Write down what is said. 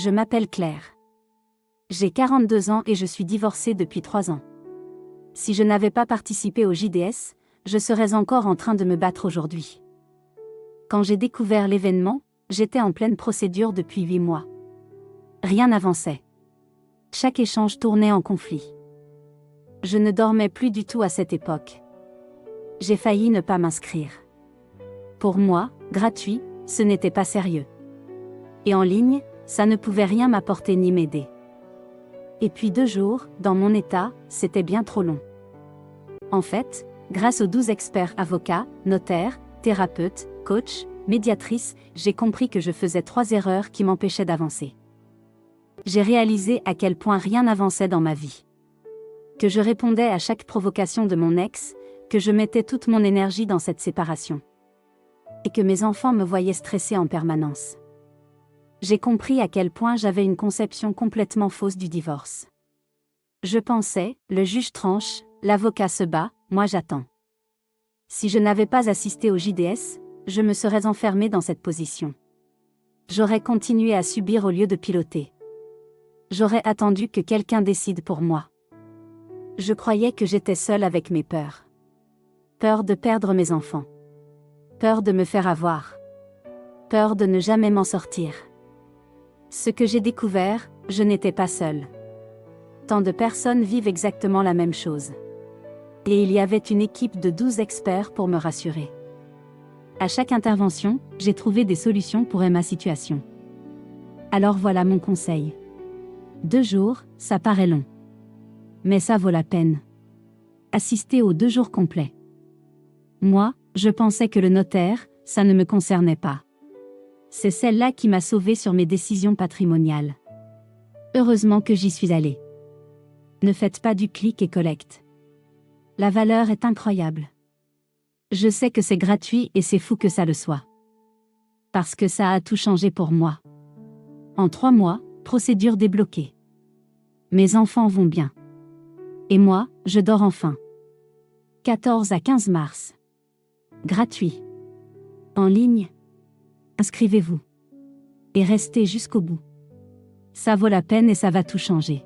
Je m'appelle Claire. J'ai 42 ans et je suis divorcée depuis 3 ans. Si je n'avais pas participé au JDS, je serais encore en train de me battre aujourd'hui. Quand j'ai découvert l'événement, j'étais en pleine procédure depuis 8 mois. Rien n'avançait. Chaque échange tournait en conflit. Je ne dormais plus du tout à cette époque. J'ai failli ne pas m'inscrire. Pour moi, gratuit, ce n'était pas sérieux. Et en ligne, ça ne pouvait rien m'apporter ni m'aider. Et puis 2 jours, dans mon état, c'était bien trop long. En fait, grâce aux 12 experts avocats, notaires, thérapeutes, coachs, médiatrices, j'ai compris que je faisais 3 erreurs qui m'empêchaient d'avancer. J'ai réalisé à quel point rien n'avançait dans ma vie. Que je répondais à chaque provocation de mon ex, que je mettais toute mon énergie dans cette séparation. Et que mes enfants me voyaient stressée en permanence. J'ai compris à quel point j'avais une conception complètement fausse du divorce. Je pensais, le juge tranche, l'avocat se bat, moi j'attends. Si je n'avais pas assisté au JDS, je me serais enfermée dans cette position. J'aurais continué à subir au lieu de piloter. J'aurais attendu que quelqu'un décide pour moi. Je croyais que j'étais seule avec mes peurs. Peur de perdre mes enfants. Peur de me faire avoir. Peur de ne jamais m'en sortir. Ce que j'ai découvert, je n'étais pas seule. Tant de personnes vivent exactement la même chose. Et il y avait une équipe de 12 experts pour me rassurer. À chaque intervention, j'ai trouvé des solutions pour ma situation. Alors voilà mon conseil. 2 jours, ça paraît long. Mais ça vaut la peine. Assister aux 2 jours complets. Moi, je pensais que le notaire, ça ne me concernait pas. C'est celle-là qui m'a sauvée sur mes décisions patrimoniales. Heureusement que j'y suis allée. Ne faites pas du clic et collect. La valeur est incroyable. Je sais que c'est gratuit et c'est fou que ça le soit. Parce que ça a tout changé pour moi. En 3 mois, procédure débloquée. Mes enfants vont bien. Et moi, je dors enfin. 14 à 15 mars. Gratuit. En ligne. Inscrivez-vous. Et restez jusqu'au bout. Ça vaut la peine et ça va tout changer.